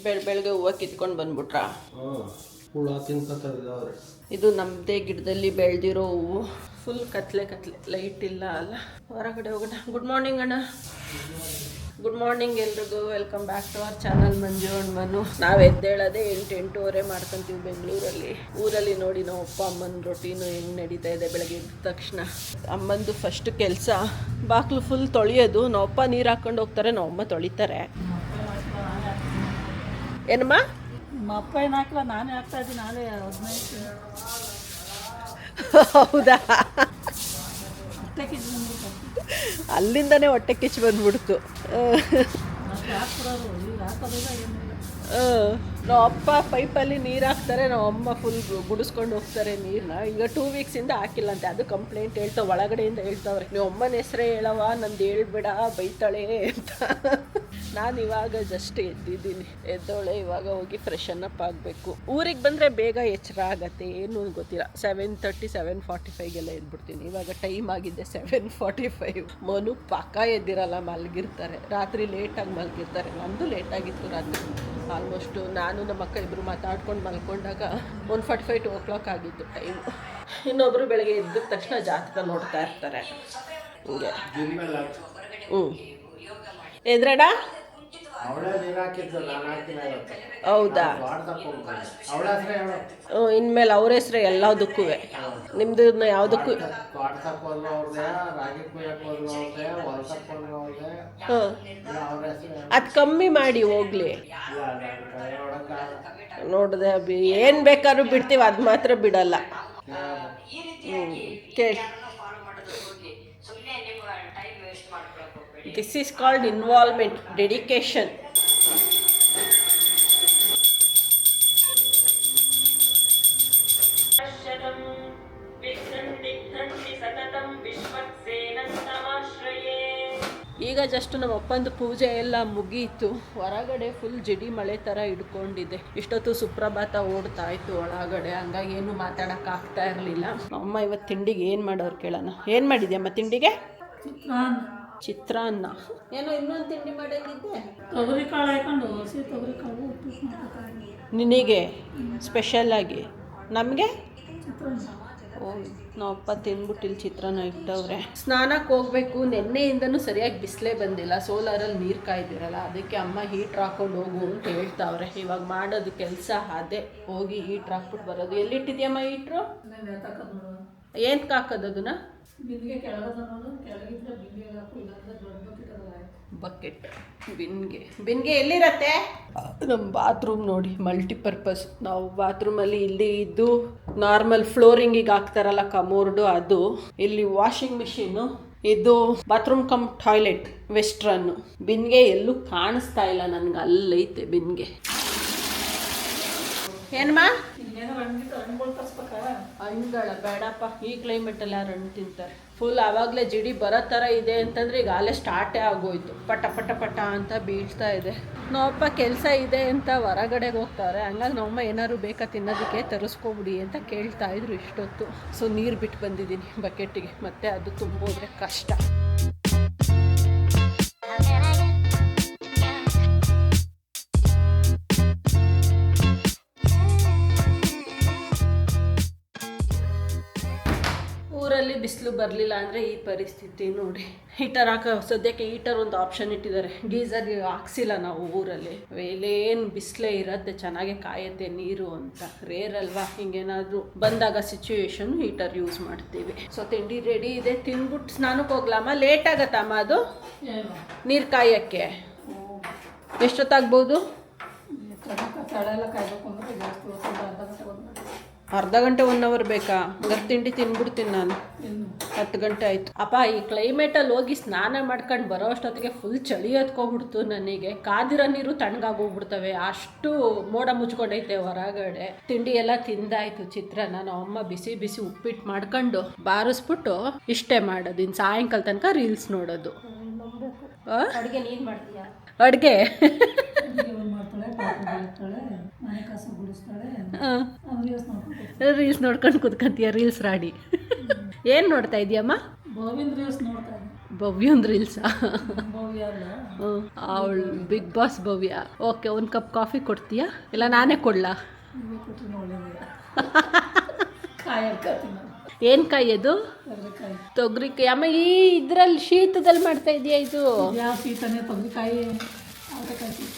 ಬೆಳಗ್ಗೆ ಹೂವು ಕಿತ್ಕೊಂಡು ಬಂದ್ಬಿಟ್ರಾ? ಹುಳ ತಿನ್ಕೊತಾರೆ. ಇದು ನಮ್ಮದೇ ಗಿಡದಲ್ಲಿ ಬೆಳೆದಿರೋ ಹೂವು. ಫುಲ್ ಕತ್ಲೆ ಲೈಟ್ ಇಲ್ಲ ಅಲ್ಲ. ಹೊರಗಡೆ ಹೋಗೋಣ. ಗುಡ್ ಮಾರ್ನಿಂಗ್ ಅಣ್ಣ. ಗುಡ್ ಮಾರ್ನಿಂಗ್ ಎಲ್ರಿಗೂ. Welcome back to our channel Manju and Manu. ನಾವು ಎದ್ದೇಳೋದೇ 8-8:30 ಮಾಡ್ಕೊತೀವಿ ಬೆಂಗಳೂರಲ್ಲಿ. ಊರಲ್ಲಿ ನೋಡಿ ನಾವು ಅಪ್ಪ ಅಮ್ಮನ ರೊಟೀನು ಹೆಂಗೆ ನಡೀತಾ ಇದೆ. ಬೆಳಗ್ಗೆ ಎದ್ದ ತಕ್ಷಣ ಅಮ್ಮಂದು ಫಸ್ಟ್ ಕೆಲಸ ಬಾಕ್ಲು ಫುಲ್ ತೊಳೆಯೋದು. ನಾವು ಅಪ್ಪ ನೀರು ಹಾಕ್ಕೊಂಡು ಹೋಗ್ತಾರೆ, ನಾವು ಅಮ್ಮ ತೊಳಿತಾರೆ. ಏನಮ್ಮ? ನಮ್ಮ ಅಪ್ಪ ಏನು ಹಾಕಿಲ್ಲ, ನಾನೇ ಹಾಕ್ತಾ ಇದ್ದೀನಿ. ನಾನೇ 15. ಹೌದಾ? ಹೊಟ್ಟೆ ಕಿಚ್ಚು ಬಂದ್ಬಿಟ್ಟು ಅಲ್ಲಿಂದನೇ ಹೊಟ್ಟೆ ಕಿಚ್ಚು ಬಂದ್ಬಿಡ್ತು. ಅಷ್ಟು ಹಾಕ್ಬಿಡೋರು, ಈಗ ಹಾಕೋದಿಲ್ಲ ಏನಿಲ್ಲ. ನಾವು ಅಪ್ಪ ಪೈಪಲ್ಲಿ ನೀರು ಹಾಕ್ತಾರೆ, ನಾವು ಅಮ್ಮ ಫುಲ್ ಗುಡಿಸ್ಕೊಂಡು ಹೋಗ್ತಾರೆ ನೀರನ್ನ. ಈಗ 2 ವೀಕ್ಸಿಂದ ಹಾಕಿಲ್ಲ ಅಂತೆ. ಅದು ಕಂಪ್ಲೇಂಟ್ ಹೇಳ್ತಾವೆ, ಒಳಗಡೆಯಿಂದ ಹೇಳ್ತಾವ್ರೆ, ನೀವು ಅಮ್ಮನ ಹೆಸರೇ ಹೇಳವ, ನಂದು ಹೇಳ್ಬೇಡ ಬೈತಾಳೆ ಅಂತ. ನಾನು ಇವಾಗ ಜಸ್ಟ್ ಎದ್ದಿದ್ದೀನಿ. ಎದ್ದೋಳೆ ಇವಾಗ ಹೋಗಿ ಫ್ರೆಶನ್ ಅಪ್ ಆಗಬೇಕು. ಊರಿಗೆ ಬಂದರೆ ಬೇಗ ಎಚ್ಚರ ಆಗತ್ತೆ, ಏನು ಗೊತ್ತಿಲ್ಲ. 7:30 7:45ಗೆಲ್ಲ ಎದ್ಬಿಡ್ತೀನಿ. ಇವಾಗ ಟೈಮ್ ಆಗಿದೆ 7:45. ಮನು ಪಕ್ಕ ಎದ್ದಿರಲ್ಲ, ಮಲಗಿರ್ತಾರೆ. ರಾತ್ರಿ ಲೇಟಾಗಿ ಮಲಗಿರ್ತಾರೆ. ನಮ್ಮದು ಲೇಟಾಗಿತ್ತು ರಾತ್ರಿ. ಆಲ್ಮೋಸ್ಟು ನಾನು ನಮ್ಮ ಅಕ್ಕ ಇಬ್ಬರು ಮಾತಾಡ್ಕೊಂಡು ಮಲ್ಕೊಂಡಾಗ 1:45 2 o'clock ಆಗಿತ್ತು ಟೈಮು. ಇನ್ನೊಬ್ಬರು ಬೆಳಗ್ಗೆ ಎದ್ದ ತಕ್ಷಣ ಜಾತಕ ನೋಡ್ತಾ ಇರ್ತಾರೆ. ಹಿಂಗೆ ಎದ್ರಡ? ಹೌದಾ? ಇನ್ಮೇಲೆ ಅವ್ರ ಹೆಸ್ರೆ ಎಲ್ಲದಕ್ಕೂ. ನಿಮ್ದು ಯಾವುದಕ್ಕೂ? ಅದು ಕಮ್ಮಿ ಮಾಡಿ ಹೋಗ್ಲಿ. ನೋಡಿದೆ ಅಭಿ, ಏನು ಬೇಕಾದ್ರೂ ಬಿಡ್ತೀವಿ, ಅದು ಮಾತ್ರ ಬಿಡಲ್ಲ. ಕೇಳಿ. This is called involvement, dedication. ಈಗ ಜಸ್ಟ್ ನಮ್ಮ ಅಪ್ಪಂದು ಪೂಜೆ ಎಲ್ಲ ಮುಗೀತು. ಹೊರಗಡೆ ಫುಲ್ ಜಿಡಿ ಮಳೆ ಥರ ಹಿಡ್ಕೊಂಡಿದೆ. ಇಷ್ಟೊತ್ತು ಸುಪ್ರಭಾತ ಓಡ್ತಾ ಇತ್ತು ಒಳಗಡೆ, ಹಂಗಾಗಿ ಏನು ಮಾತಾಡೋಕ್ಕಾಗ್ತಾ ಇರಲಿಲ್ಲ. ಅಮ್ಮ ಇವತ್ತು ತಿಂಡಿಗೆ ಏನು ಮಾಡೋರು ಕೇಳೋಣ. ಏನು ಮಾಡಿದ್ಯಮ್ಮ ತಿಂಡಿಗೆ? ಚಿತ್ರಾನ್ನ. ಏನೋ ಇನ್ನೊಂದು ತಿಂಡಿ ಮಾಡಂಗಿದ್ದೆ. ತೊಗರಿಕಾಳು ಹಾಕೊಂಡು, ಹಸಿ ತೊಗರಿಕಾಳು ಉಪ್ಪಿಟ್ಟು ಮಾಡ್ಕೊತಾರೆ. ನಿನಗೆ ಸ್ಪೆಷಲ್ಲಾಗಿ, ನಮಗೆ ಚಿತ್ರಾನ್ನ. ಓ, ನಾವಪ್ಪ ತಿಂದ್ಬಿಟ್ಟು ಇಲ್ಲಿ ಚಿತ್ರಾನ್ನ ಇಟ್ಟವ್ರೆ. ಸ್ನಾನಕ್ಕೆ ಹೋಗ್ಬೇಕು. ನೆನ್ನೆಯಿಂದನೂ ಸರಿಯಾಗಿ ಬಿಸಿಲೇ ಬಂದಿಲ್ಲ. ಸೋಲಾರಲ್ಲಿ ನೀರು ಕಾಯ್ದಿರಲ್ಲ, ಅದಕ್ಕೆ ಅಮ್ಮ ಹೀಟ್ರ್ ಹಾಕೊಂಡು ಹೋಗು ಅಂತ ಹೇಳ್ತಾವ್ರೆ. ಇವಾಗ ಮಾಡೋದು ಕೆಲಸ ಅದೇ, ಹೋಗಿ ಹೀಟ್ರ್ ಹಾಕ್ಬಿಟ್ಟು ಬರೋದು. ಎಲ್ಲಿಟ್ಟಿದ್ಯಮ್ಮ ಹೀಟ್ರು? ಏನು ಹಾಕೋದು ಅದನ್ನ? ಬಿಂದಿಗೆ ಕೆಳಗದ ನೋಡು, ಕೆಳಗಿದ್ರೆ ಬಿಂದಿಗೆ ಹಾಕು, ಇಲ್ಲಾಂದ್ರೆ ದೊಡ್ಡ ಬಕೆಟ್. ಬಿನ್ಗೆ ಎಲ್ಲಿರತ್ತೆ? ನಮ್ಮ ಬಾತ್ರೂಮ್ ನೋಡಿ, ಮಲ್ಟಿಪರ್ಪಸ್. ನಾವು ಬಾತ್ರೂಮಲ್ಲಿ ಇಲ್ಲಿ ಇದ್ದು ನಾರ್ಮಲ್ ಫ್ಲೋರಿಂಗಿಗೆ ಹಾಕ್ತಾರಲ್ಲ ಕಮೋರ್ಡು, ಅದು. ಇಲ್ಲಿ ವಾಷಿಂಗ್ ಮಿಷಿನ್ನು, ಇದು ಬಾತ್ರೂಮ್ ಕಮ್ ಟಾಯ್ಲೆಟ್ ವೆಸ್ಟ್ರನ್ನು. ಬಿನ್ಗೆ ಎಲ್ಲೂ ಕಾಣಿಸ್ತಾ ಇಲ್ಲ ನನಗೆ. ಅಲ್ಲೈತೆ ಬಿನ್ಗೆ. ಏನಮ್ಮ? ಹಣ್ಣುಗಳ ಬೇಡಪ್ಪ, ಈ ಕ್ಲೈಮೇಟಲ್ಲಿ ಯಾರು ಹಣ್ಣು ತಿಂತಾರೆ? ಫುಲ್ ಆವಾಗಲೇ ಜಿಡಿ ಬರೋ ಥರ ಇದೆ ಅಂತಂದರೆ ಈಗ ಅಲ್ಲೇ ಸ್ಟಾರ್ಟೇ ಆಗೋಯ್ತು. ಪಟ ಪಟ ಪಟ ಅಂತ ಬೀಳ್ತಾ ಇದೆ. ನಾವಪ್ಪ ಕೆಲಸ ಇದೆ ಅಂತ ಹೊರಗಡೆಗೆ ಹೋಗ್ತಾರೆ. ಹಂಗಾಗಿ ನಮ್ಮಮ್ಮ ಏನಾದ್ರು ಬೇಕಾ ತಿನ್ನೋದಕ್ಕೆ ತರಿಸ್ಕೊಬಿಡಿ ಅಂತ ಕೇಳ್ತಾ ಇದ್ರು ಇಷ್ಟೊತ್ತು. ಸೊ ನೀರು ಬಿಟ್ಟು ಬಂದಿದ್ದೀನಿ ಬಕೆಟಿಗೆ, ಮತ್ತೆ ಅದು ತುಂಬೋದ್ರೆ ಕಷ್ಟ. ಊರಲ್ಲಿ ಬಿಸಿಲು ಬರಲಿಲ್ಲ ಅಂದರೆ ಈ ಪರಿಸ್ಥಿತಿ ನೋಡಿ. ಹೀಟರ್ ಸದ್ಯಕ್ಕೆ ಹೀಟರ್ ಒಂದು ಆಪ್ಷನ್ ಇಟ್ಟಿದ್ದಾರೆ. ಗೀಸರ್ ಹಾಕ್ಸಿಲ್ಲ ನಾವು ಊರಲ್ಲಿ. ಏನು ಬಿಸಿಲೇ ಇರತ್ತೆ, ಚೆನ್ನಾಗೆ ಕಾಯತ್ತೆ ನೀರು ಅಂತ. ರೇರ್ ಅಲ್ವಾ, ಹಿಂಗೇನಾದರೂ ಬಂದಾಗ ಸಿಚುವೇಶನ್ ಹೀಟರ್ ಯೂಸ್ ಮಾಡ್ತೀವಿ. ಸೊ ತಿಂಡಿ ರೆಡಿ ಇದೆ, ತಿಂದ್ಬಿಟ್ಟು ಸ್ನಾನಕ್ಕೆ ಹೋಗ್ಲಮ್ಮ. ಲೇಟ್ ಆಗತ್ತಮ್ಮ ಅದು ನೀರು ಕಾಯೋಕ್ಕೆ? ಎಷ್ಟೊತ್ತಾಗ್ಬೋದು? ಅರ್ಧ ಗಂಟೆ 1 hour ಬೇಕಾ? ಹಂಗಾರೆ ತಿಂಡಿ ತಿಂದ್ಬಿಡ್ತೀನಿ ನಾನು. 10 ಗಂಟೆ ಆಯಿತು. ಅಪ್ಪ ಈ ಕ್ಲೈಮೇಟಲ್ಲಿ ಹೋಗಿ ಸ್ನಾನ ಮಾಡ್ಕೊಂಡು ಬರೋ ಅಷ್ಟೊತ್ತಿಗೆ ಫುಲ್ ಚಳಿ ಹತ್ಕೊಬಿಡ್ತು ನನಗೆ. ಕಾದಿರೋ ನೀರು ತಣ್ಣಗಾಗೋಗ್ಬಿಡ್ತವೆ, ಅಷ್ಟು ಮೋಡ ಮುಚ್ಕೊಂಡೈತೆ ಹೊರಗಡೆ. ತಿಂಡಿ ಎಲ್ಲ ತಿಂದಾಯ್ತು. ಚಿತ್ರಾನ್ನ ನಮ್ಮ ಅಮ್ಮ ಬಿಸಿ ಬಿಸಿ ಉಪ್ಪಿಟ್ಟು ಮಾಡ್ಕೊಂಡು ಬಾರಿಸ್ಬಿಟ್ಟು ಇಷ್ಟೇ ಮಾಡೋದು. ಇನ್ನು ಸಾಯಂಕಾಲ ತನಕ ರೀಲ್ಸ್ ನೋಡೋದು. ಅಡುಗೆ ನೀನು ಮಾಡ್ತೀಯಾ? ಅಡುಗೆ ರೀಲ್ಸ್ ನೋಡ್ಕೊಂಡು ಕುತ್ಕೊಂತೀಯ? ರೀಲ್ಸ್ ರಾಡಿ. ಏನು ನೋಡ್ತಾ ಇದೀಯಮ್ಮ? ಭವ್ಯಂದ್ ರೀಲ್ಸಾ? ಭವ್ಯ ಅಲ್ಲ ಅವಳು ಬಿಗ್ ಬಾಸ್ ಭವ್ಯ. ಓಕೆ, ಒಂದು ಕಪ್ ಕಾಫಿ ಕೊಡ್ತೀಯಾ ಇಲ್ಲ ನಾನೇ ಕೊಡ್ಲಾ? ನೀವೇ ಕೊಟ್ಟರು ಒಳ್ಳೇದೇ. ಕಾಯಿ ಹಾಕ್ತೀನಿ ನಾನು. ಏನು ಕಾಯಿ ಅದು? ತೊಗರಿಕಾಯಿ. ತೊಗರಿಕಾಯಿ. ಅಮ್ಮ ಈ ಇದ್ರಲ್ಲಿ ಶೀತದಲ್ಲಿ ಮಾಡ್ತಾ ಇದೆಯಾ ಇದು? ಯಾವ ಶೀತನೇ ತೊಗರಿಕಾಯಿ ಅವರೆಕಾಯಿ ಶೀತ.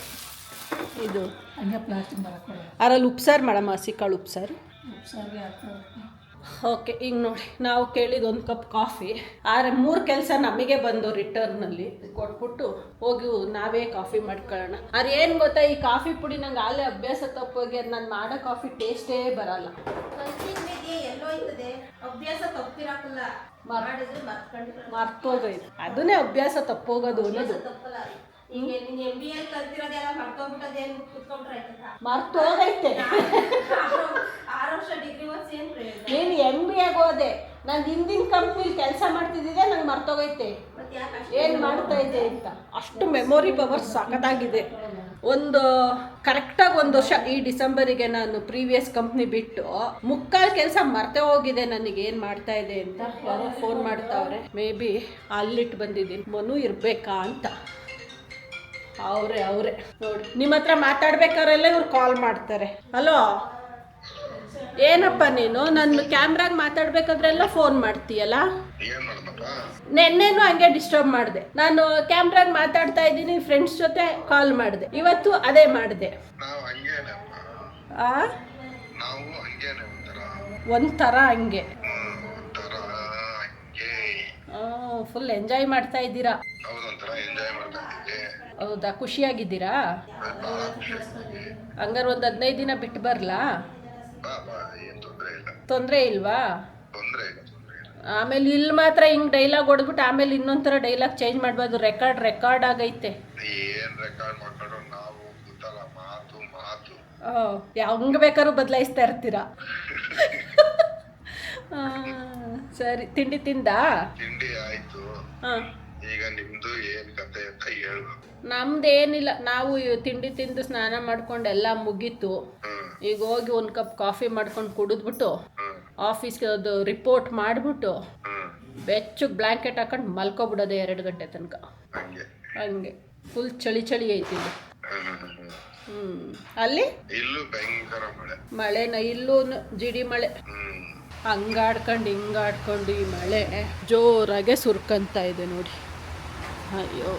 ಇದು ಹಂಗೆ ಪ್ಲಾಸ್ಟಿಕ್ ಬರಕ್ಕೆ ಅದ್ರಲ್ಲಿ ಉಪ್ಸಾರು ಮಾಡಮ್ಮ, ಹಸಿಕಾಳು ಉಪ್ಸಾರು. ಉಪ್ಸಾರಿಗೆ ಹಾಕ್ತಾರೆ. ಓಕೆ, ಈಗ ನೋಡಿ ನಾವು ಕೇಳಿದ ಒಂದು ಕಪ್ ಕಾಫಿ, ಆದರೆ 3 ಕೆಲಸ ನಮಗೆ ಬಂದು ರಿಟರ್ನಲ್ಲಿ ಕೊಟ್ಬಿಟ್ಟು ಹೋಗಿ ನಾವೇ ಕಾಫಿ ಮಾಡ್ಕೊಳ್ಳೋಣ. ಅದು ಏನು ಗೊತ್ತಾ, ಈ ಕಾಫಿ ಪುಡಿ ನಂಗೆ ಆಲೇ ಅಭ್ಯಾಸ ತಪ್ಪೋಗಿ ಅದು ನಾನು ಮಾಡೋ ಕಾಫಿ ಟೇಸ್ಟೇ ಬರಲ್ಲ. ಎಲ್ಲೋ ಇರ್ತದೆ ಅಭ್ಯಾಸ ತಪ್ಪಿರಾಕಲ್ಲ, ಮಾಡಿದ್ರೆ ಮರ್ತೋಗೈತೆ. ಅದನ್ನೇ ಅಭ್ಯಾಸ ತಪ್ಪೋಗೋದು ಅನ್ನೋದು. ತಪ್ಪಲ್ಲ. ಈಗ ನೀನು MBA ಕಲ್ತಿರೋದೆಲ್ಲ ಮರ್ತೋಗ್ಬಿಟ್ಟದೇನು ಕುತ್ಕೊಂಡ್ರೆ ಆಯ್ತದ? ಮರ್ತೋಗೈತೆ. 6 ವರ್ಷ ಡಿಗ್ರಿ ಓದಿಸಿ ಏನು ಪ್ರಯೋಜನ? ನೀನು MBA ಹೋದೆ, ನಾನು ಹಿಂದಿನ ಕಂಪ್ನಿಲಿ ಕೆಲಸ ಮಾಡ್ತಿದ್ದೆ, ನಂಗೆ ಮರ್ತೋಗೈತೆ ಮತ್ತೆ ಯಾಕೆ ಏನು ಮಾಡ್ತಾ ಇದ್ದೆ ಅಂತ. ಅಷ್ಟು ಮೆಮೊರಿ ಪವರ್ ಸಖತ್ತಾಗಿದೆ. ಒಂದು ಕರೆಕ್ಟಾಗಿ 1 ವರ್ಷ ಈ ಡಿಸೆಂಬರಿಗೆ ನಾನು ಪ್ರೀವಿಯಸ್ ಕಂಪ್ನಿ ಬಿಟ್ಟು 3/4 ಕೆಲಸ ಮರ್ತೇ ಹೋಗಿದೆ ನನಗೆ ಏನು ಮಾಡ್ತಾ ಇದೆ ಅಂತ. ಯಾರೋ ಫೋನ್ ಮಾಡ್ತಾವ್ರೆ, ಮೇ ಬಿ ಅಲ್ಲಿಟ್ಟು ಬಂದಿದ್ದೀನಿ. ಮನು ಇರಬೇಕಾ ಅಂತ. ಅವರೇ ನೋಡಿ, ನಿಮ್ಮ ಹತ್ರ ಮಾತಾಡ್ಬೇಕಾರೆಲ್ಲ ಇವ್ರು ಕಾಲ್ ಮಾಡ್ತಾರೆ. ಹಲೋ, ಏನಪ್ಪ ನೀನು ನನ್ನ ಕ್ಯಾಮ್ರಾಗ ಮಾತಾಡ್ಬೇಕಾದ್ರೆಲ್ಲ ಫೋನ್ ಮಾಡ್ತೀಯಲ್ಲ? ನೆನ್ನೆನೂ ಹಂಗೆ ಡಿಸ್ಟರ್ಬ್ ಮಾಡಿದೆ. ನಾನು ಕ್ಯಾಮ್ರಾಗ ಮಾತಾಡ್ತಾ ಇದ್ದೀನಿ, ಫ್ರೆಂಡ್ಸ್ ಜೊತೆ ಕಾಲ್ ಮಾಡಿದೆ. ಇವತ್ತು ಅದೇ ಮಾಡಿದೆ. ಒಂಥರ ಹಂಗೆ ಫುಲ್ ಎಂಜಾಯ್ ಮಾಡ್ತಾ ಇದ್ದೀರಾ? ಹೌದಾ, ಖುಷಿಯಾಗಿದ್ದೀರಾ? ಹಂಗಾರೆ ಒಂದು 15 ದಿನ ಬಿಟ್ಟು ಬರಲಾ? ತೊಂದರೆ ಇಲ್ವಾ? ಆಮೇಲೆ ಇಲ್ಲಿ ಮಾತ್ರ ಹಿಂಗೆ ಡೈಲಾಗ್ ಹೊಡೆದ್ಬಿಟ್ಟು ಆಮೇಲೆ ಇನ್ನೊಂಥರ ಡೈಲಾಗ್ ಚೇಂಜ್ ಮಾಡಬಾರ್ದು. ರೆಕಾರ್ಡ್ ಆಗೈತೆ. ಹಂಗೆ ಬೇಕಾದ್ರೂ ಬದಲಾಯಿಸ್ತಾ ಇರ್ತೀರಾ. ಸರಿ, ತಿಂಡಿ ತಿಂದಾ? ಹಾಂ, ಈಗ ನಿಮ್ದು ಏನ್ ಕತೆ ಅಂತ ಹೇಳ್ಬೇಕು. ನಮ್ದೇನಿಲ್ಲ, ನಾವು ತಿಂಡಿ ತಿಂದು ಸ್ನಾನ ಮಾಡ್ಕೊಂಡು ಎಲ್ಲ ಮುಗೀತು. ಈಗ ಹೋಗಿ 1 ಕಪ್ ಕಾಫಿ ಮಾಡ್ಕೊಂಡು ಕುಡಿದ್ಬಿಟ್ಟು ಆಫೀಸ್ಗೆ ಅದು ರಿಪೋರ್ಟ್ ಮಾಡಿಬಿಟ್ಟು ಬೆಚ್ಚಗೆ ಬ್ಲ್ಯಾಂಕೆಟ್ ಹಾಕೊಂಡು ಮಲ್ಕೊಬಿಡೋದೆ 2 ಗಂಟೆ ತನಕ. ಹಂಗೆ ಫುಲ್ ಚಳಿ ಐತಿ ಇಲ್ಲಿ. ಅಲ್ಲಿ ಇಲ್ಲೂ ಭಯಂಕರ ಮಳೆನ, ಇಲ್ಲೂ ಜಿಡಿ ಮಳೆ. ಹಂಗಾಡ್ಕೊಂಡು ಹಿಂಗಾಡ್ಕೊಂಡು ಈ ಮಳೆ ಜೋರಾಗೆ ಸುರ್ಕಂತ ಇದೆ ನೋಡಿ. ಅಯ್ಯೋ,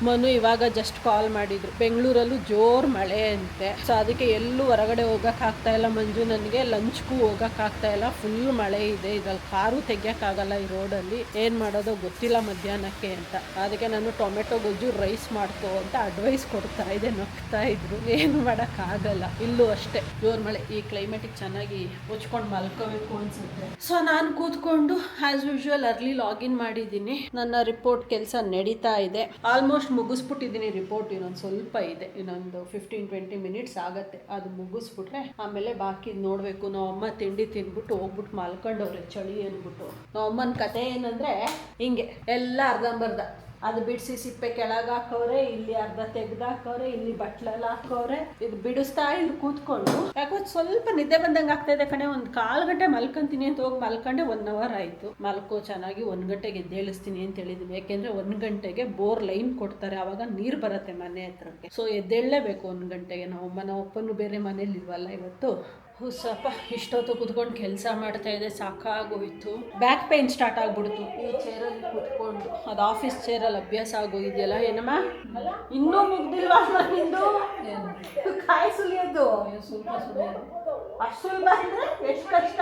ಮನು ಇವಾಗ ಜಸ್ಟ್ ಕಾಲ್ ಮಾಡಿದ್ರು, ಬೆಂಗಳೂರಲ್ಲೂ ಜೋರು ಮಳೆ ಅಂತೆ. ಸೊ ಅದಕ್ಕೆ ಎಲ್ಲೂ ಹೊರಗಡೆ ಹೋಗೋಕ್ಕಾಗ್ತಾಯಿಲ್ಲ ಮಂಜು, ನನಗೆ ಲಂಚ್ಗೂ ಹೋಗೋಕ್ಕಾಗ್ತಾಯಿಲ್ಲ, ಫುಲ್ ಮಳೆ ಇದೆ. ಇದ್ರಲ್ಲಿ ಕಾರು ತೆಗಿಯೋಕ್ಕಾಗಲ್ಲ ಈ ರೋಡಲ್ಲಿ. ಏನು ಮಾಡೋದೋ ಗೊತ್ತಿಲ್ಲ ಮಧ್ಯಾಹ್ನಕ್ಕೆ ಅಂತ. ಅದಕ್ಕೆ ನಾನು ಟೊಮೆಟೊ ಗೊಜ್ಜು ರೈಸ್ ಮಾಡ್ಕೋ ಅಂತ ಅಡ್ವೈಸ್ ಕೊಡ್ತಾ ಇದ್ದೆ, ನಗ್ತಾ ಇದ್ರು. ಏನು ಮಾಡೋಕ್ಕಾಗಲ್ಲ, ಇಲ್ಲೂ ಅಷ್ಟೇ ಜೋರು ಮಳೆ. ಈ ಕ್ಲೈಮೇಟಿಗೆ ಚೆನ್ನಾಗಿ ಮುಚ್ಕೊಂಡು ಮಲ್ಕೋಬೇಕು ಅನಿಸುತ್ತೆ. ಸೊ ನಾನು ಕೂತ್ಕೊಂಡು ಆ್ಯಸ್ ಯೂಶುವಲ್ ಅರ್ಲಿ ಲಾಗಿನ್ ಮಾಡಿದ್ದೀನಿ. ನನ್ನ ರಿಪೋರ್ಟ್ ಕೆಲಸ ನಡೀತಾ ಇದೆ. ಆಲ್ಮೋಸ್ಟ್ ಮುಗಿಸ್ಬಿಟ್ಟಿದ್ದೀನಿ ರಿಪೋರ್ಟ್. ಇನ್ನೊಂದು ಸ್ವಲ್ಪ ಇದೆ, ಇನ್ನೊಂದು 15-20 ಮಿನಿಟ್ಸ್ ಆಗತ್ತೆ. ಅದು ಮುಗಿಸ್ಬಿಟ್ರೆ ಆಮೇಲೆ ಬಾಕಿ ನೋಡಬೇಕು. ನಾವಮ್ಮ ತಿಂಡಿ ತಿಂದ್ಬಿಟ್ಟು ಹೋಗ್ಬಿಟ್ಟು ಮಲ್ಕೊಂಡವ್ರೆ ಚಳಿ ಅಂದ್ಬಿಟ್ಟು. ನಾವಮ್ಮನ ಕತೆ ಏನಂದರೆ ಹಿಂಗೆ ಎಲ್ಲ ಅರ್ಧಂಬರ್ಧ ಅದು ಬಿಡಿಸಿ ಸಿಪ್ಪೆ ಕೆಳಗೆ ಹಾಕವ್ರೆ, ಇಲ್ಲಿ ಅರ್ಧ ತೆಗ್ದಾಕವ್ರೆ, ಇಲ್ಲಿ ಬಟ್ಲೆಲ್ಲ ಹಾಕವ್ರೆ. ಇದು ಬಿಡಿಸ್ತಾ ಇಲ್ಲಿ ಕೂತ್ಕೊಂಡು ಯಾಕೋ ಸ್ವಲ್ಪ ನಿದ್ದೆ ಬಂದಂಗೆ ಆಗ್ತಾ ಇದೆ ಕಣೆ. 1/4 ಗಂಟೆ ಮಲ್ಕೊಂತೀನಿ ಅಂತ ಹೋಗಿ ಮಲ್ಕೊಂಡೆ 1 ಅವರ್ ಆಯಿತು. ಮಲ್ಕೋ ಚೆನ್ನಾಗಿ 1 ಗಂಟೆಗೆ ಎದ್ದೇಳಿಸ್ತೀನಿ ಅಂತ ಹೇಳಿದ್ದೀನಿ. ಯಾಕೆಂದರೆ 1 ಗಂಟೆಗೆ ಬೋರ್ ಲೈನ್ ಕೊಡ್ತಾರೆ, ಆವಾಗ ನೀರು ಬರುತ್ತೆ ಮನೆ ಹತ್ರಕ್ಕೆ. ಸೊ ಎದ್ದೇಳಲೇಬೇಕು 1 ಗಂಟೆಗೆ. ನಮ್ಮ ಅಪ್ಪನೂ ಬೇರೆ ಮನೇಲಿ ಇಲ್ವಲ್ಲ ಇವತ್ತು. ಸ್ವಲ್ಪ ಇಷ್ಟೊತ್ತು ಕೂತ್ಕೊಂಡು ಕೆಲಸ ಮಾಡ್ತಾ ಇದೆ, ಸಾಕಾಗೋಯ್ತು. ಬ್ಯಾಕ್ ಪೇನ್ ಸ್ಟಾರ್ಟ್ ಆಗ್ಬಿಡ್ತು ಈ ಚೇರಲ್ಲಿ ಕೂತ್ಕೊಂಡು. ಅದು ಆಫೀಸ್ ಚೇರಲ್ಲಿ ಅಭ್ಯಾಸ ಆಗೋಗಿದೆಯಲ್ಲ. ಏನಮ್ಮ ಇನ್ನೂ ಮುಗ್ದಿಲ್ವಾ ನಿಂದು ಕಾಯಿ ಸುಲಿಯೋದು? ಅಷ್ಟು ಸುಲಭ ಅಂದರೆ ಎಷ್ಟು ಕಷ್ಟ?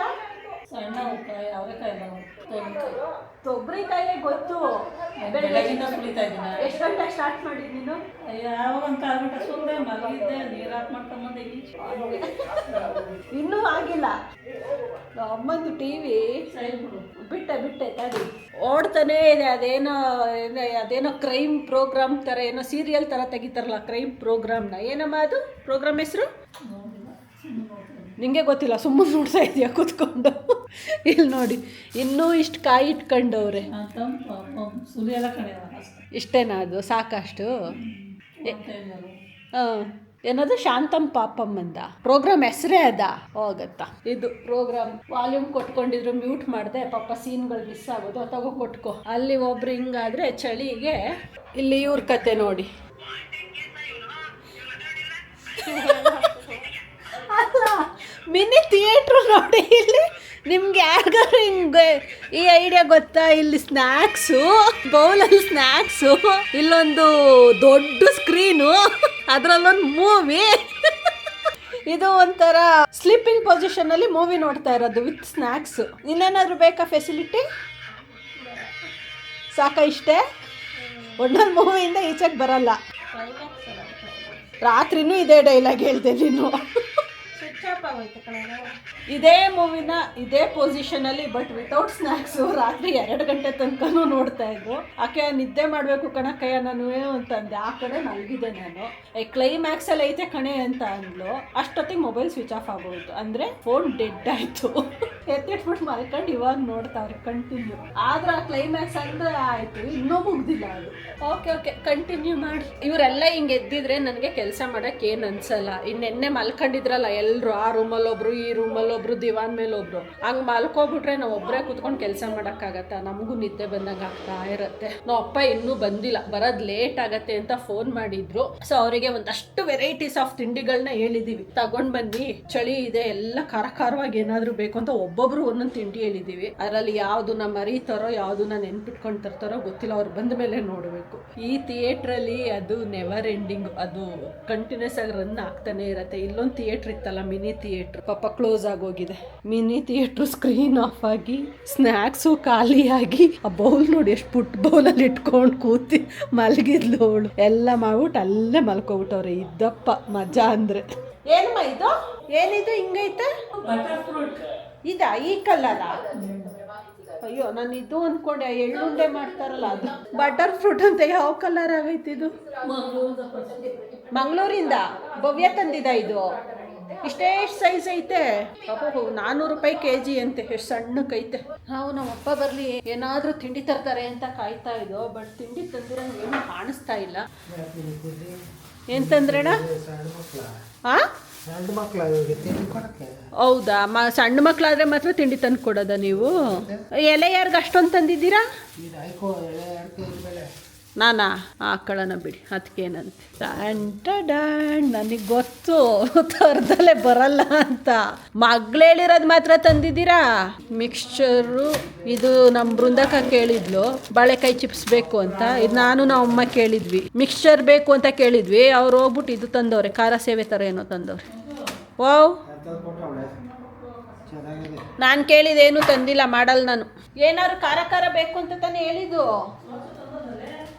ಸಣ್ಣ ಉಪ್ಪಾಯಿ ಅವರೆಕಾಯಿ ತೊಗರಿಕಾಯಿಗೆ ಗೊತ್ತು. ಬೆಳಗಿಂದ ಸುಲಿತಾ ಇದ್ದೀನಿ. ಎಷ್ಟು ಗಂಟೆಗೆ ಸ್ಟಾರ್ಟ್ ಮಾಡಿದ್ದು ನೀನು? ಯಾವಾಗ 1/4 ಗಂಟೆ ಸುಮ್ಮನೆ ಮಲಗಿದ್ದೆ, ನೀರು ಹಾಕಿ ಮಾಡ್ಕೊಂಬಂದೆ. ಇನ್ನೂ ಆಗಿಲ್ಲ. ಅಮ್ಮಂದು ಟಿವಿ ಬಿಟ್ಟೆ ತಡಿ ಓಡ್ತಾನೇ ಇದೆ. ಅದೇನೋ ಕ್ರೈಮ್ ಪ್ರೋಗ್ರಾಮ್ ಥರ, ಏನೋ ಸೀರಿಯಲ್ ಥರ ತೆಗಿತಾರಲ್ಲ ಕ್ರೈಮ್ ಪ್ರೋಗ್ರಾಮ್ನ. ಏನಮ್ಮ ಅದು ಪ್ರೋಗ್ರಾಮ್ ಹೆಸರು? ನಿಂಗೆ ಗೊತ್ತಿಲ್ಲ, ಸುಮ್ಮನೆ ನೋಡ್ತಾ ಇದೆಯಾ ಕೂತ್ಕೊಂಡು? ಇಲ್ಲಿ ನೋಡಿ, ಇನ್ನೂ ಇಷ್ಟು ಕಾಯಿ ಇಟ್ಕೊಂಡವ್ರೆ. ಸುಲಿಯೆಲ್ಲ ಕಡೆ ಇಷ್ಟೇನಾ? ಅದು ಸಾಕಷ್ಟು? ಹಾಂ, ಏನದು ಶಾಂತಂ ಪಾಪಮ್ಮಂದ ಪ್ರೋಗ್ರಾಮ್ ಹೆಸರೇ ಅದ ಹೋಗತ್ತಾ. ಇದು ಪ್ರೋಗ್ರಾಮ್ ವಾಲ್ಯೂಮ್ ಕೊಟ್ಕೊಂಡಿದ್ರು, ಮ್ಯೂಟ್ ಮಾಡಿದೆ, ಪಾಪ ಸೀನ್ಗಳು ಮಿಸ್ ಆಗೋದು. ತಗೋ ಕೊಟ್ಕೋ. ಅಲ್ಲಿ ಒಬ್ರು ಹಿಂಗಾದ್ರೆ ಚಳಿಗೆ ಇಲ್ಲಿ ಇವ್ರ ಕತೆ ನೋಡಿ. ಅಲ್ಲ ಮಿನಿ ಥಿಯೇಟ್ರು ನೋಡಿ. ಇಲ್ಲಿ ನಿಮ್ಗೆ ಯಾರಿಗಾರು ಹಿಂಗೆ ಈ ಐಡಿಯಾ ಗೊತ್ತಾ? ಇಲ್ಲಿ ಸ್ನ್ಯಾಕ್ಸು, ಬೌಲಲ್ಲಿ ಸ್ನ್ಯಾಕ್ಸು, ಇಲ್ಲೊಂದು ದೊಡ್ಡ ಸ್ಕ್ರೀನು, ಅದರಲ್ಲೊಂದು ಮೂವಿ. ಇದು ಒಂಥರ ಸ್ಲೀಪಿಂಗ್ ಪೊಸಿಷನಲ್ಲಿ ಮೂವಿ ನೋಡ್ತಾ ಇರೋದು ವಿತ್ ಸ್ನ್ಯಾಕ್ಸು. ಇನ್ನೇನಾದರೂ ಬೇಕಾ ಫೆಸಿಲಿಟಿ? ಸಾಕ ಇಷ್ಟೇ? ಒಂದೊಂದು ಮೂವಿಯಿಂದ ಈಚೆಗೆ ಬರಲ್ಲ. ರಾತ್ರಿನೂ ಇದೇ ಡೈಲಾಗ್ ಹೇಳ್ದೆ ನೀನು. ಇದೇ ಮೂವಿನ ಇದೇ ಪೊಸಿಷನಲ್ಲಿ ಬಟ್ ವಿತೌಟ್ ಸ್ನ್ಯಾಕ್ಸು ರಾತ್ರಿ 2 ಗಂಟೆ ತನಕನೂ ನೋಡ್ತಾ ಇದ್ರು. ಆಕೆ ನಿದ್ದೆ ಮಾಡಬೇಕು ಕಣಕ್ಕಯ್ಯ ನಾನು ಅಂತಂದೆ. ಆ ಕಡೆ ಮಲಗಿದೆ ನಾನು. ಕ್ಲೈಮ್ಯಾಕ್ಸಲ್ಲಿ ಐತೆ ಕಣೆ ಅಂತ ಅಂದ್ಲು. ಅಷ್ಟೊತ್ತಿಗೆ ಮೊಬೈಲ್ ಸ್ವಿಚ್ ಆಫ್ ಆಗೋಯ್ತು. ಅಂದರೆ ಫೋನ್ ಡೆಡ್ ಆಯಿತು. ಎತ್ತಿಟ್ಬಿಟ್ಟು ಮಲ್ಕೊಂಡು ಇವಾಗ ನೋಡ್ತಾವ್ರೆ ಕಂಟಿನ್ಯೂ. ಆದ್ರೆ ಆ ಕ್ಲೈಮ್ಯಾಕ್ಸ್ ಅಂದರೆ ಆಯಿತು, ಇನ್ನೂ ಮುಗ್ದಿಲ್ಲ ಅದು. ಓಕೆ ಕಂಟಿನ್ಯೂ ಮಾಡಿ. ಇವರೆಲ್ಲ ಹಿಂಗೆ ಎದ್ದಿದ್ರೆ ನನಗೆ ಕೆಲಸ ಮಾಡೋಕ್ಕೆ ಏನು ಅನ್ಸಲ್ಲ. ಇನ್ನೆನ್ನೆ ಮಲ್ಕೊಂಡಿದ್ರಲ್ಲ ಎಲ್ಲರೂ, ಆ ರೂಮಲ್ಲೊಬ್ರು, ಈ ರೂಮಲ್ಲೊಬ್ರು, ದಿವಾನ್ ಮೇಲೊಬ್ರು, ಹಂಗೆ ಮಲ್ಕೋಬಿಟ್ರೆ ನಾವು ಒಬ್ಬರೇ ಕೂತ್ಕೊಂಡು ಕೆಲಸ ಮಾಡೋಕ್ಕಾಗತ್ತಾ? ನಮಗೂ ನಿದ್ದೆ ಬಂದಂಗೆ ಆಗ್ತಾ ಇರುತ್ತೆ. ನಾವು ಅಪ್ಪ ಇನ್ನೂ ಬಂದಿಲ್ಲ, ಬರೋದು ಲೇಟ್ ಆಗತ್ತೆ ಅಂತ ಫೋನ್ ಮಾಡಿದ್ರು. ಸೊ ಅವರಿಗೆ ಒಂದಷ್ಟು ವೆರೈಟೀಸ್ ಆಫ್ ತಿಂಡಿಗಳನ್ನ ಹೇಳಿದ್ದೀವಿ, ತಗೊಂಡು ಬನ್ನಿ, ಚಳಿ ಇದೆ, ಎಲ್ಲ ಖಾರವಾಗಿ ಏನಾದರೂ ಬೇಕು ಅಂತ ಒಬ್ಬೊಬ್ರು ಒಂದೊಂದು ತಿಂಡಿ ಹೇಳಿದ್ದೀವಿ. ಅದರಲ್ಲಿ ಯಾವುದನ್ನ ಮರೀತಾರೋ ಯಾವುದನ್ನ ನೆನ್ಪಿಟ್ಕೊಂಡು ತರ್ತಾರೋ ಗೊತ್ತಿಲ್ಲ. ಅವ್ರು ಬಂದ ಮೇಲೆ ನೋಡಬೇಕು. ಈ ಥಿಯೇಟ್ರಲ್ಲಿ ಅದು ನೆವರ್ ಎಂಡಿಂಗ್, ಅದು ಕಂಟಿನ್ಯೂಸ್ ಆಗಿ ರನ್ ಆಗ್ತಾನೆ ಇರುತ್ತೆ. ಇಲ್ಲೊಂದು ಥಿಯೇಟ್ರ್ ಇತ್ತಲ್ಲ, ಮಿನಿ ಥಿಯೇಟ್ರ್, ಪಾಪ ಕ್ಲೋಸ್ ಆಗೋಗಿದೆ. ಮಿನಿ ಥಿಯೇಟ್ರು ಸ್ಕ್ರೀನ್ ಆಫ್ ಆಗಿ, ಸ್ನ್ಯಾಕ್ಸು ಖಾಲಿಯಾಗಿ, ಆ ಬೌಲ್ ನೋಡಿ ಎಷ್ಟು ಪುಟ್ಟ ಬೌಲಲ್ಲಿ ಇಟ್ಕೊಂಡು ಕೂತಿ ಮಲಗಿದ್ಲು ಅವಳು. ಎಲ್ಲ ಮಾಡ್ಬಿಟ್ಟು ಅಲ್ಲೇ ಮಲ್ಕೊಬಿಟ್ಟವ್ರೆ. ಇದ್ದಪ್ಪ ಮಜಾ ಅಂದರೆ. ಏನಮ್ಮ ಇದು? ಏನಿದು ಹಿಂಗೈತೆ? ಬಟರ್ ಫ್ರೂಟ್ ಇದಾ? ಈ ಕಲ್ಲರ? ಅಯ್ಯೋ ನಾನು ಇದು ಅಂದ್ಕೊಂಡೆ ಎಳ್ಳುಂಡೆ ಮಾಡ್ತಾರಲ್ಲ ಅದು. ಬಟರ್ ಫ್ರೂಟ್ ಅಂತ ಯಾವ ಕಲರ್ ಆಗೈತೆ ಇದು? ಮಂಗಳೂರಿಂದ ಭವ್ಯ ತಂದಿದ ಇದು. ಇಷ್ಟೇ ಸೈಜ್ ಐತೆ. ಪಾಪ 400 ರೂಪಾಯಿ kg ಅಂತೆ. ಎಷ್ಟು ಸಣ್ಣಕ್ಕೈತೆ. ನಾವು ನಮ್ಮ ಅಪ್ಪ ಬರಲಿ ಏನಾದರೂ ತಿಂಡಿ ತರ್ತಾರೆ ಅಂತ ಕಾಯ್ತಾ ಇದ್ದೋ. ಬಟ್ ತಿಂಡಿ ತಂದಿರಂಗೆ ಏನೂ ಕಾಣಿಸ್ತಾ ಇಲ್ಲ. ಏನು ತಂದ್ರೇಣ? ಹಾಂ ಹೌದಾ? ಸಣ್ಣ ಮಕ್ಕಳಾದ್ರೆ ಮಾತ್ರ ತಿಂಡಿ ತಂದು ಕೊಡೋದ ನೀವು? ಎಲೆ ಯಾರಿಗೆ ಅಷ್ಟೊಂದು ತಂದಿದ್ದೀರಾ? ನಾನಾ ಹಾಕೊಳ್ಳೋಣ ಬಿಡಿ, ಅದಕ್ಕೇನಂತೆ. ನನಗೆ ಗೊತ್ತು ತರದಲ್ಲೇ ಬರಲ್ಲ ಅಂತ. ಮಗಳು ಹೇಳಿರೋದು ಮಾತ್ರ ತಂದಿದ್ದೀರಾ. ಮಿಕ್ಸ್ಚರು ಇದು ನಮ್ಮ ಬೃಂದಕ್ಕ ಕೇಳಿದ್ಲು, ಬಾಳೆಕಾಯಿ ಚಿಪ್ಸ್ ಬೇಕು ಅಂತ. ಇದು ನಾನು ನಮ್ಮ ಅಮ್ಮ ಕೇಳಿದ್ವಿ, ಮಿಕ್ಸ್ಚರ್ ಬೇಕು ಅಂತ ಕೇಳಿದ್ವಿ. ಅವ್ರು ಹೋಗ್ಬಿಟ್ಟು ಇದು ತಂದವ್ರೆ, ಖಾರ ಸೇವೆ ಥರ ಏನೋ ತಂದವ್ರೆ. ವಾವ್, ನಾನು ಕೇಳಿದೇನು ತಂದಿಲ್ಲ, ಮಾಡಲ್ಲ ನಾನು. ಏನಾದ್ರು ಖಾರ ಬೇಕು ಅಂತ ತಾನೇ ಹೇಳಿದ್ದು.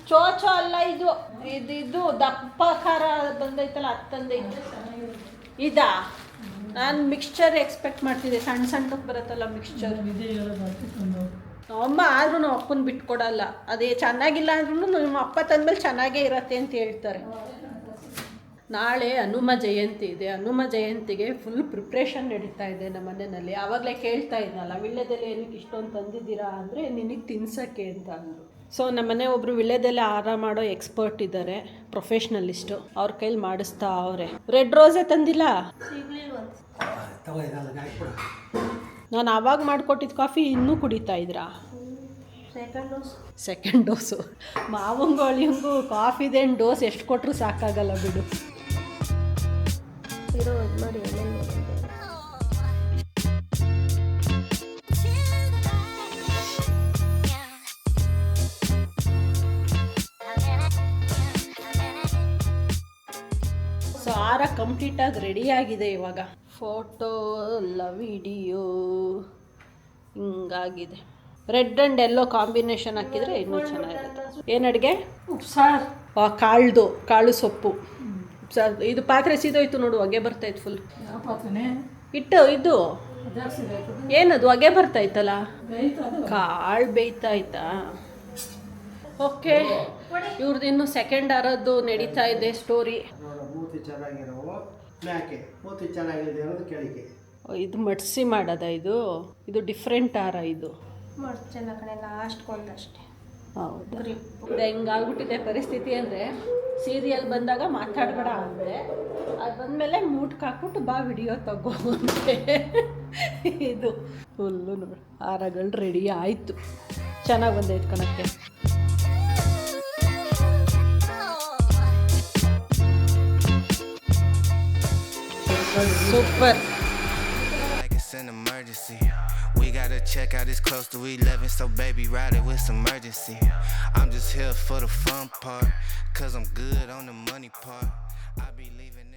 ಚೋಚೋ ಅಲ್ಲ ಇದು, ಇದು ದಪ್ಪ ಖಾರ ಬಂದೈತಲ್ಲ, ಅದು ತಂದೈತೆ. ಇದಾ? ನಾನು ಮಿಕ್ಸ್ಚರ್ ಎಕ್ಸ್ಪೆಕ್ಟ್ ಮಾಡ್ತಿದ್ದೆ, ಸಣ್ಣಕ್ಕೆ ಬರುತ್ತಲ್ಲ ಮಿಕ್ಸ್ಚರ್. ಅಮ್ಮ ಆದ್ರೂ ನಮ್ಮ ಅಪ್ಪನ ಬಿಟ್ಕೊಡಲ್ಲ. ಅದೇ ಚೆನ್ನಾಗಿಲ್ಲ ಅಂದ್ರೂ ನಮ್ಮ ಅಪ್ಪ ತಂದ್ಮೇಲೆ ಚೆನ್ನಾಗೇ ಇರತ್ತೆ ಅಂತ ಹೇಳ್ತಾರೆ. ನಾಳೆ ಹನುಮ ಜಯಂತಿ ಇದೆ. ಹನುಮ ಜಯಂತಿಗೆ ಫುಲ್ ಪ್ರಿಪ್ರೇಷನ್ ನಡೀತಾ ಇದೆ ನಮ್ಮ ಮನೆಯಲ್ಲಿ. ಆವಾಗಲೇ ಕೇಳ್ತಾ ಇದ್ನಲ್ಲ, ವಿಳ್ಯದೆಲೆ ಏನಕ್ಕೆ ಇಷ್ಟೊಂದು ತಂದಿದ್ದೀರಾ ಅಂದರೆ ನಿನಗೆ ತಿನ್ಸೋಕ್ಕೆ ಅಂತ ಅಂದರು. ಸೊ ನಮ್ಮನೆ ಒಬ್ಬರು ವಿಳ್ಯದೆಲೆ ಹಾರ ಮಾಡೋ ಎಕ್ಸ್ಪರ್ಟ್ ಇದ್ದಾರೆ, ಪ್ರೊಫೆಷ್ನಲಿಸ್ಟು. ಅವ್ರ ಕೈಲಿ ಮಾಡಿಸ್ತಾ ಅವರೇ. ರೆಡ್ ರೋಸೇ ತಂದಿಲ್ಲ. ನಾನು ಆವಾಗ ಮಾಡಿಕೊಟ್ಟಿದ್ದು ಕಾಫಿ ಇನ್ನೂ ಕುಡಿತಾ ಇದ್ರಾ? Second dose. ಮಾವಂಗೂ ಅಳಿಯಂಗೂ ಕಾಫಿದೇನು ಡೋಸ್ ಎಷ್ಟು ಕೊಟ್ಟರು ಸಾಕಾಗಲ್ಲ ಬಿಡು. ಮಾಡಿ ಸೊ ಆರ ಕಂಪ್ಲೀಟಾಗಿ ರೆಡಿಯಾಗಿದೆ. ಇವಾಗ ಫೋಟೋ ಅಲ್ಲ ವಿಡಿಯೋ ಹಿಂಗಾಗಿದೆ. ರೆಡ್ ಆ್ಯಂಡ್ ಎಲ್ಲೋ ಕಾಂಬಿನೇಷನ್ ಹಾಕಿದರೆ ಇನ್ನೂ ಚೆನ್ನಾಗಿರುತ್ತೆ. ಏನು ಅಡುಗೆ? ಉಪ್ಸಾರು. ಕಾಳು ಸೊಪ್ಪು ಉಪ್ಸಾರು. ಇದು ಪಾತ್ರೆ ಸೀದೋಯ್ತು ನೋಡು, ಹೊಗೆ ಬರ್ತಾಯಿತ್ತು ಫುಲ್. ಇಟ್ಟು ಇದು ಏನದು ಹೊಗೆ ಬರ್ತಾಯಿತ್ತಲ್ಲ, ಕಾಳು ಬೇಯ್ತಾಯ್ತಾ? ಓಕೆ, ಇವ್ರದ್ದು ಇನ್ನು ಸೆಕೆಂಡ್ ಹಾರದ್ದು ನಡೀತಾ ಇದೆ ಸ್ಟೋರಿ. ಇದು ಮಡ್ಸಿ ಮಾಡೋದ? ಇದು ಡಿಫ್ರೆಂಟ್ ಹಾರ. ಇದು ಮಡ್ಚಲ್ಲ ಕಣೆ, ಲಾಸ್ಟ್ ಕೊಂದಷ್ಟೇ. ಹೌದಾ ಇದು ಹೆಂಗಾಗ್ಬಿಟ್ಟಿದೆ ಪರಿಸ್ಥಿತಿ ಅಂದರೆ ಸೀರಿಯಲ್ ಬಂದಾಗ ಮಾತಾಡಬೇಡ ಅಂದರೆ ಅದು ಬಂದಮೇಲೆ ಮೂಟ್ಗೆ ಹಾಕ್ಬಿಟ್ಟು ಬಾ ವಿಡಿಯೋ ತಗೋ ಅಂತೆ ಇದು ಫುಲ್ಲು ನೋಡಿ ಹಾರಗಳು ರೆಡಿ ಆಯಿತು ಚೆನ್ನಾಗಿ ಬಂದೈತೆ ಕಣಕ್ಕೆ super Like it's an emergency. We gotta check out, it's close to 11, so baby ride it with some urgency. I'm just here for the fun part, cause I'm good on the money part. I be leaving